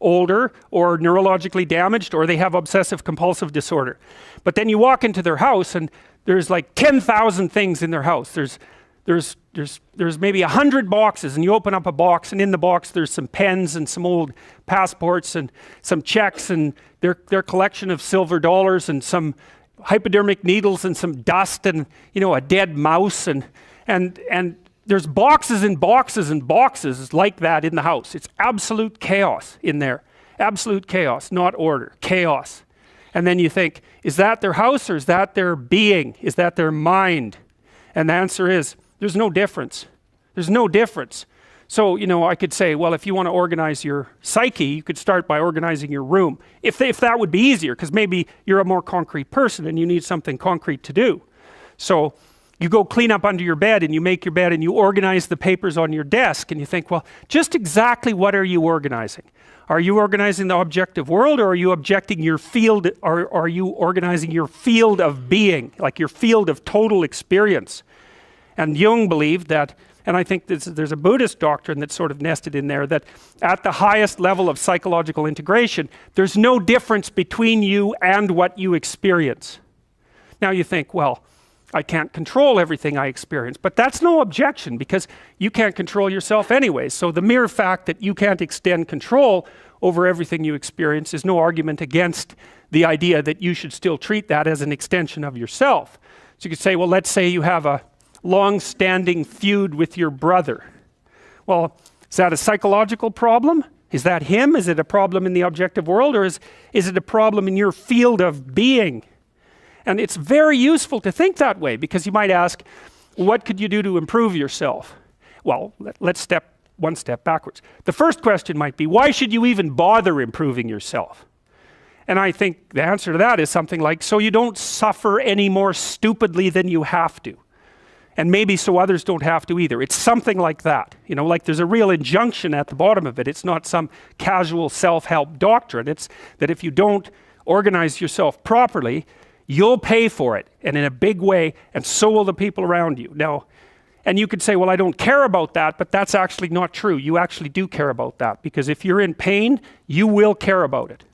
older or neurologically damaged, or they have obsessive compulsive disorder. But then you walk into their house and there's like 10,000 things in their house. There's maybe 100 boxes, and you open up a box, and in the box there's some pens and some old passports and some checks and their collection of silver dollars and some hypodermic needles and some dust and, you know, a dead mouse, and there's boxes and boxes and boxes like that in the house. It's absolute chaos in there. Absolute chaos, not order, chaos. And then you think, is that their house, or is that their being? Is that their mind? And the answer is, there's no difference. There's no difference. So, you know, I could say, well, if you want to organize your psyche, you could start by organizing your room. If that would be easier, because maybe you're a more concrete person and you need something concrete to do. So you go clean up under your bed, and you make your bed, and you organize the papers on your desk, and you think, well, just exactly what are you organizing? Are you organizing the objective world, or are you objecting your field, or are you organizing your field of being, like your field of total experience? And Jung believed that, and I think there's a Buddhist doctrine that's sort of nested in there, that at the highest level of psychological integration, there's no difference between you and what you experience. Now you think, well, I can't control everything I experience, but that's no objection, because you can't control yourself anyway. So the mere fact that you can't extend control over everything you experience is no argument against the idea that you should still treat that as an extension of yourself. So you could say, well, let's say you have a long-standing feud with your brother. Well, is that a psychological problem? Is that him? Is it a problem in the objective world, or is it a problem in your field of being? And it's very useful to think that way, because you might ask, what could you do to improve yourself? Well, let's step one step backwards. The first question might be, why should you even bother improving yourself? And I think the answer to that is something like, so you don't suffer any more stupidly than you have to. And maybe so others don't have to either. It's something like that. You know, like there's a real injunction at the bottom of it. It's not some casual self-help doctrine. It's that if you don't organize yourself properly, you'll pay for it, and in a big way, and so will the people around you. Now, and you could say, well, I don't care about that, but that's actually not true. You actually do care about that, because if you're in pain, you will care about it.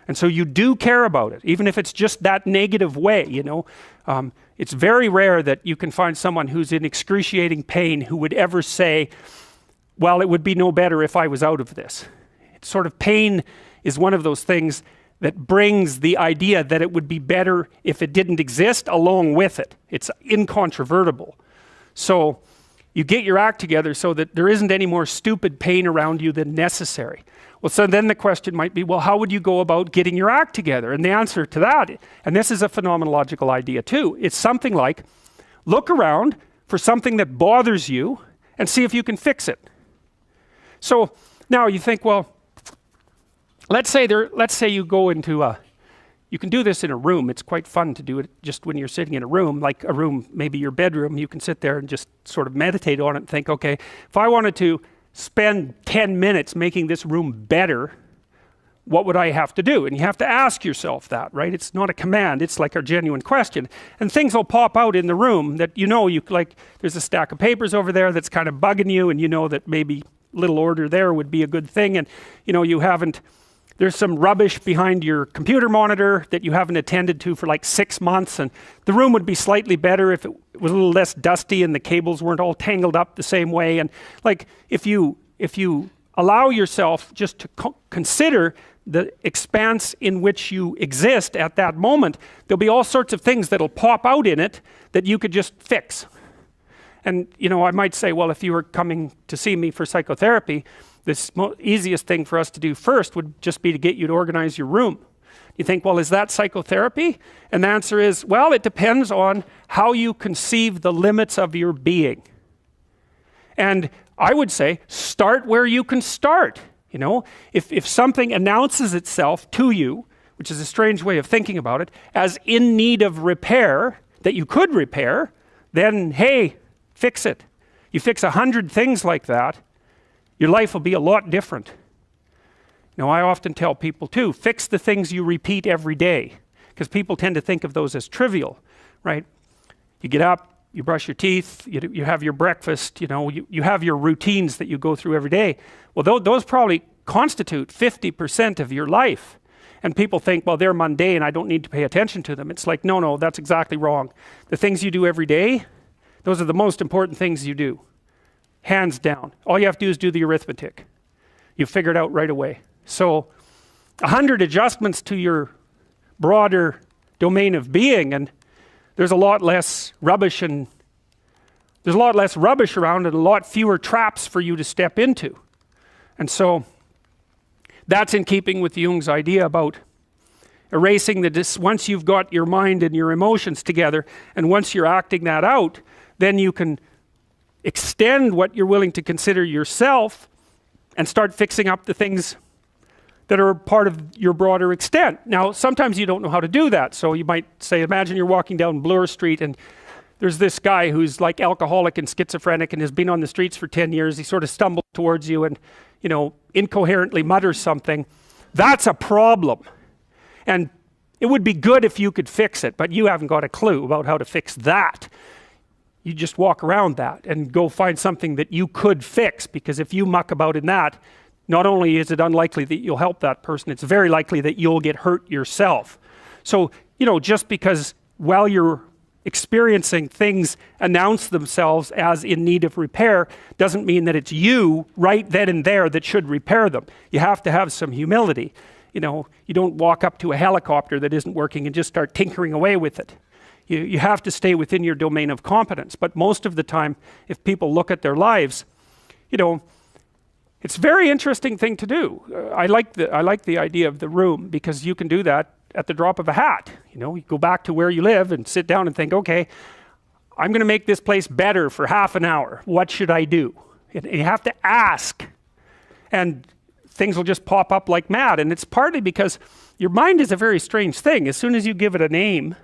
And so you do care about it, even if it's just that negative way, you know. It's very rare that you can find someone who's in excruciating pain who would ever say, well, it would be no better if I was out of this. It's sort of, pain is one of those things that brings the idea that it would be better if it didn't exist along with it. It's incontrovertible. So you get your act together so that there isn't any more stupid pain around you than necessary. Well, so then the question might be, well, how would you go about getting your act together? And the answer to that, and this is a phenomenological idea too, it's something like, look around for something that bothers you and see if you can fix it. So now you think, well, let's say you go into you can do this in a room. It's quite fun to do it just when you're sitting in a room, like a room, maybe your bedroom. You can sit there and just sort of meditate on it and think, okay, if I wanted to spend 10 minutes making this room better, what would I have to do? And you have to ask yourself that, right? It's not a command, it's like a genuine question. And things will pop out in the room that you know, like there's a stack of papers over there that's kind of bugging you, and you know that maybe little order there would be a good thing, and you know there's some rubbish behind your computer monitor that you haven't attended to for like 6 months, and the room would be slightly better if it was a little less dusty and the cables weren't all tangled up the same way. And like if you allow yourself just to consider the expanse in which you exist at that moment, there'll be all sorts of things that'll pop out in it that you could just fix. And you know, I might say, well, if you were coming to see me for psychotherapy, the easiest thing for us to do first would just be to get you to organize your room. You think, well, is that psychotherapy? And the answer is, well, it depends on how you conceive the limits of your being. And I would say, start where you can start. You know, if something announces itself to you, which is a strange way of thinking about it, as in need of repair, that you could repair, then hey, fix it. You fix 100 things like that, your life will be a lot different. Now, I often tell people too, fix the things you repeat every day, because people tend to think of those as trivial, right? You get up, you brush your teeth, you have your breakfast, you know, you have your routines that you go through every day. Well, those probably constitute 50% of your life. And people think, well, they're mundane, I don't need to pay attention to them. It's like, no, that's exactly wrong. The things you do every day, those are the most important things you do. Hands down. All you have to do is do the arithmetic. You figure it out right away. So 100 adjustments to your broader domain of being, and there's a lot less rubbish around and a lot fewer traps for you to step into. And so that's in keeping with Jung's idea about erasing once you've got your mind and your emotions together, and once you're acting that out, then you can extend what you're willing to consider yourself and start fixing up the things that are part of your broader extent. Now, sometimes you don't know how to do that. So you might say, imagine you're walking down Bloor Street and there's this guy who's like alcoholic and schizophrenic and has been on the streets for 10 years. He sort of stumbles towards you and, incoherently mutters something. That's a problem. And it would be good if you could fix it, but you haven't got a clue about how to fix that. You just walk around that and go find something that you could fix, because if you muck about in that, not only is it unlikely that you'll help that person, it's very likely that you'll get hurt yourself. So, just because while you're experiencing things announce themselves as in need of repair doesn't mean that it's you right then and there that should repair them. You have to have some humility. You don't walk up to a helicopter that isn't working and just start tinkering away with it. You have to stay within your domain of competence. But most of the time, if people look at their lives, it's a very interesting thing to do. I like the idea of the room, because you can do that at the drop of a hat. You go back to where you live and sit down and think, okay, I'm going to make this place better for half an hour. What should I do? And you have to ask, and things will just pop up like mad. And it's partly because your mind is a very strange thing. As soon as you give it a name,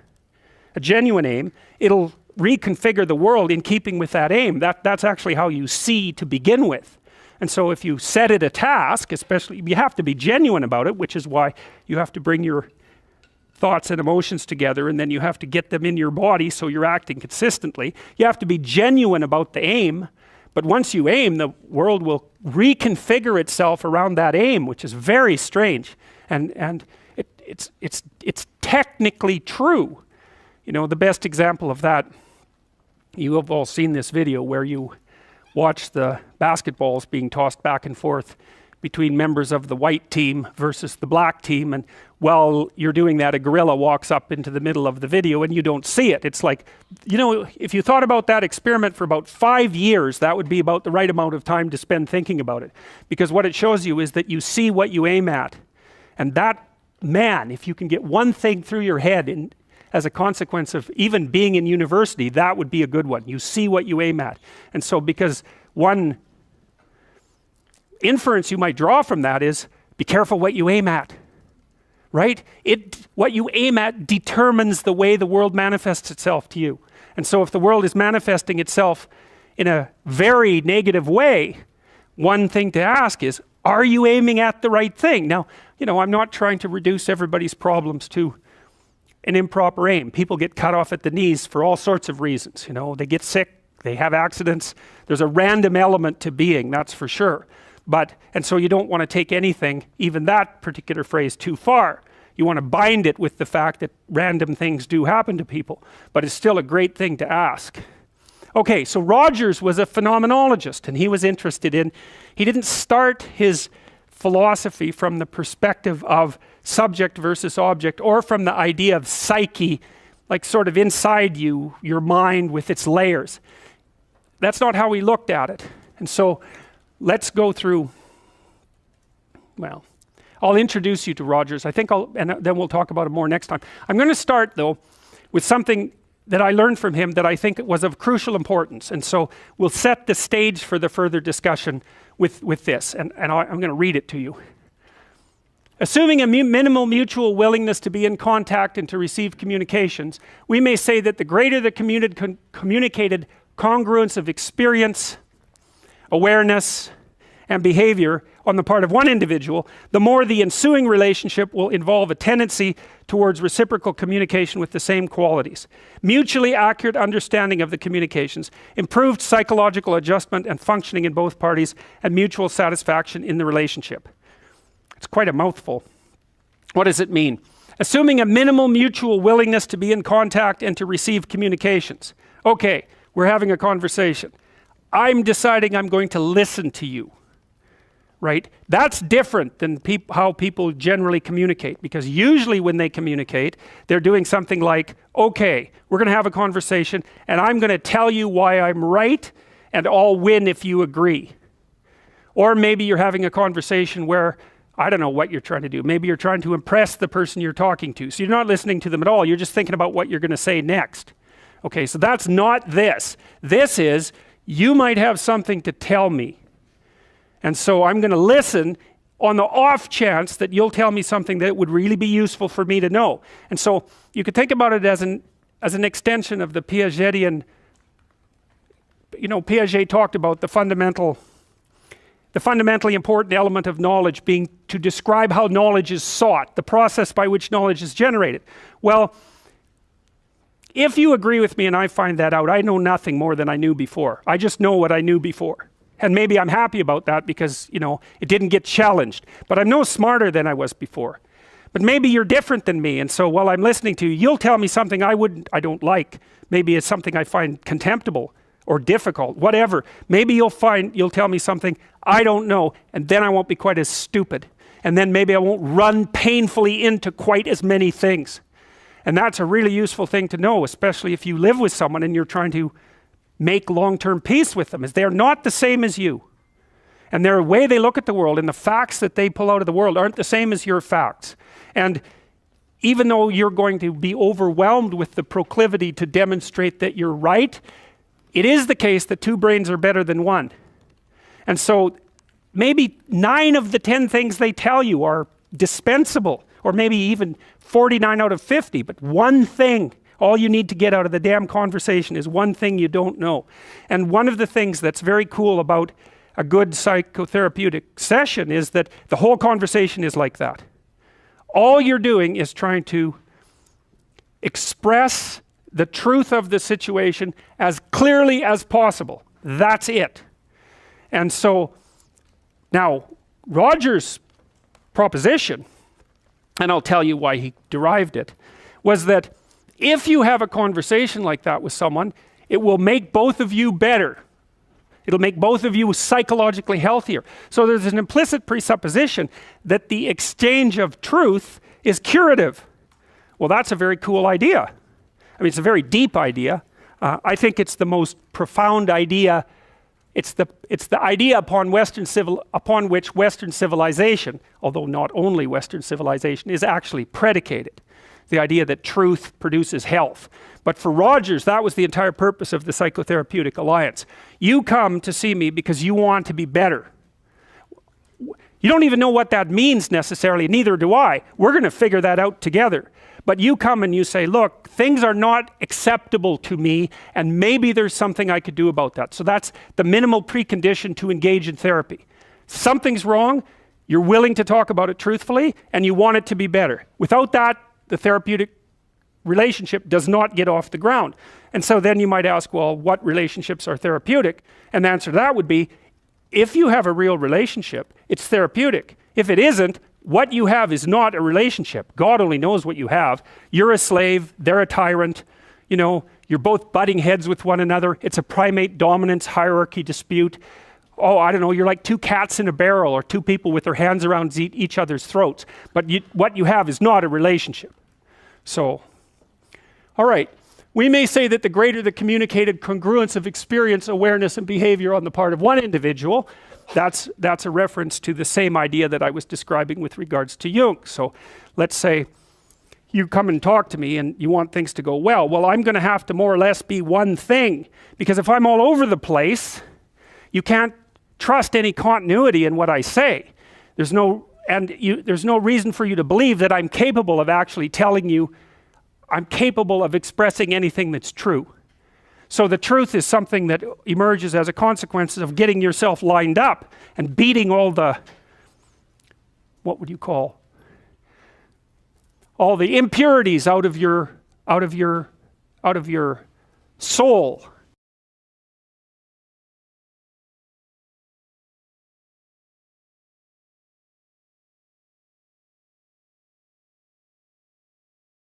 a genuine aim, it'll reconfigure the world in keeping with that aim. That's actually how you see to begin with. And so if you set it a task, especially, you have to be genuine about it, which is why you have to bring your thoughts and emotions together, and then you have to get them in your body so you're acting consistently. You have to be genuine about the aim, but once you aim, the world will reconfigure itself around that aim, which is very strange. And it's technically true. The best example of that, you have all seen this video where you watch the basketballs being tossed back and forth between members of the white team versus the black team, and while you're doing that, a gorilla walks up into the middle of the video and you don't see it. It's like, if you thought about that experiment for about 5 years, that would be about the right amount of time to spend thinking about it. Because what it shows you is that you see what you aim at. And that, man, if you can get one thing through your head as a consequence of even being in university, that would be a good one. You see what you aim at. And so because one inference you might draw from that is, be careful what you aim at, right? What you aim at determines the way the world manifests itself to you. And so if the world is manifesting itself in a very negative way, one thing to ask is, are you aiming at the right thing? Now, I'm not trying to reduce everybody's problems to an improper aim. People get cut off at the knees for all sorts of reasons. They get sick, they have accidents. There's a random element to being, that's for sure. And so you don't want to take anything, even that particular phrase, too far. You want to bind it with the fact that random things do happen to people, but it's still a great thing to ask. Okay, so Rogers was a phenomenologist, and he was interested he didn't start his philosophy from the perspective of subject versus object, or from the idea of psyche, like sort of inside you, your mind with its layers. That's not how he looked at it. And so let's go through, I'll introduce you to Rogers. I think and then we'll talk about it more next time. I'm going to start, though, with something that I learned from him that I think was of crucial importance. And so we'll set the stage for the further discussion with this. And I'm going to read it to you. Assuming a minimal mutual willingness to be in contact and to receive communications, we may say that the greater the communicated congruence of experience, awareness, and behavior on the part of one individual, the more the ensuing relationship will involve a tendency towards reciprocal communication with the same qualities, mutually accurate understanding of the communications, improved psychological adjustment and functioning in both parties, and mutual satisfaction in the relationship. It's quite a mouthful. What does it mean? Assuming a minimal mutual willingness to be in contact and to receive communications. Okay, we're having a conversation. I'm deciding I'm going to listen to you, right? That's different than how people generally communicate, because usually when they communicate, they're doing something like, okay, we're going to have a conversation and I'm going to tell you why I'm right and I'll win if you agree. Or maybe you're having a conversation where, I don't know what you're trying to do. Maybe you're trying to impress the person you're talking to. So you're not listening to them at all. You're just thinking about what you're going to say next. Okay, so that's not this. This is, you might have something to tell me. And so I'm going to listen on the off chance that you'll tell me something that would really be useful for me to know. And so you could think about it as an extension of the Piagetian, Piaget talked about the fundamentally important element of knowledge being to describe how knowledge is sought, the process by which knowledge is generated. Well, if you agree with me and I find that out, I know nothing more than I knew before. I just know what I knew before. And maybe I'm happy about that because, it didn't get challenged. But I'm no smarter than I was before. But maybe you're different than me, and so while I'm listening to you, you'll tell me something I don't like. Maybe it's something I find contemptible or difficult, whatever. Maybe you'll tell me something I don't know, and then I won't be quite as stupid. And then maybe I won't run painfully into quite as many things. And that's a really useful thing to know, especially if you live with someone and you're trying to make long-term peace with them, is they're not the same as you. And their way they look at the world and the facts that they pull out of the world aren't the same as your facts. And even though you're going to be overwhelmed with the proclivity to demonstrate that you're right, it is the case that two brains are better than one. And so maybe 9 of the 10 things they tell you are dispensable, or maybe even 49 out of 50, but one thing, all you need to get out of the damn conversation is one thing you don't know. And one of the things that's very cool about a good psychotherapeutic session is that the whole conversation is like that. All you're doing is trying to express the truth of the situation as clearly as possible. That's it. And so now Roger's proposition, and I'll tell you why he derived it, was that if you have a conversation like that with someone, it will make both of you better. It'll make both of you psychologically healthier. So there's an implicit presupposition that the exchange of truth is curative. Well, that's a very cool idea. I mean, it's a very deep idea. I think it's the most profound idea. It's the idea upon which Western civilization, although not only Western civilization, is actually predicated. The idea that truth produces health. But for Rogers, that was the entire purpose of the Psychotherapeutic Alliance. You come to see me because you want to be better. You don't even know what that means necessarily, neither do I. We're going to figure that out together. But you come and you say, look, things are not acceptable to me, and maybe there's something I could do about that. So that's the minimal precondition to engage in therapy. Something's wrong, you're willing to talk about it truthfully, and you want it to be better. Without that, the therapeutic relationship does not get off the ground. And so then you might ask, well, what relationships are therapeutic? And the answer to that would be, if you have a real relationship, it's therapeutic. If it isn't, what you have is not a relationship. God only knows what you have. You're a slave, they're a tyrant, you're both butting heads with one another. It's a primate dominance hierarchy dispute. Oh, I don't know, you're like 2 cats in a barrel, or 2 people with their hands around each other's throats. But what you have is not a relationship. So, all right. We may say that the greater the communicated congruence of experience, awareness, and behavior on the part of one individual, that's a reference to the same idea that I was describing with regards to Jung. So let's say you come and talk to me and you want things to go well. Well, I'm going to have to more or less be one thing, because if I'm all over the place, you can't trust any continuity in what I say. There's no reason for you to believe that I'm capable of actually telling you, I'm capable of expressing anything that's true. So the truth is something that emerges as a consequence of getting yourself lined up and beating all the, what would you call, all the impurities out of your soul.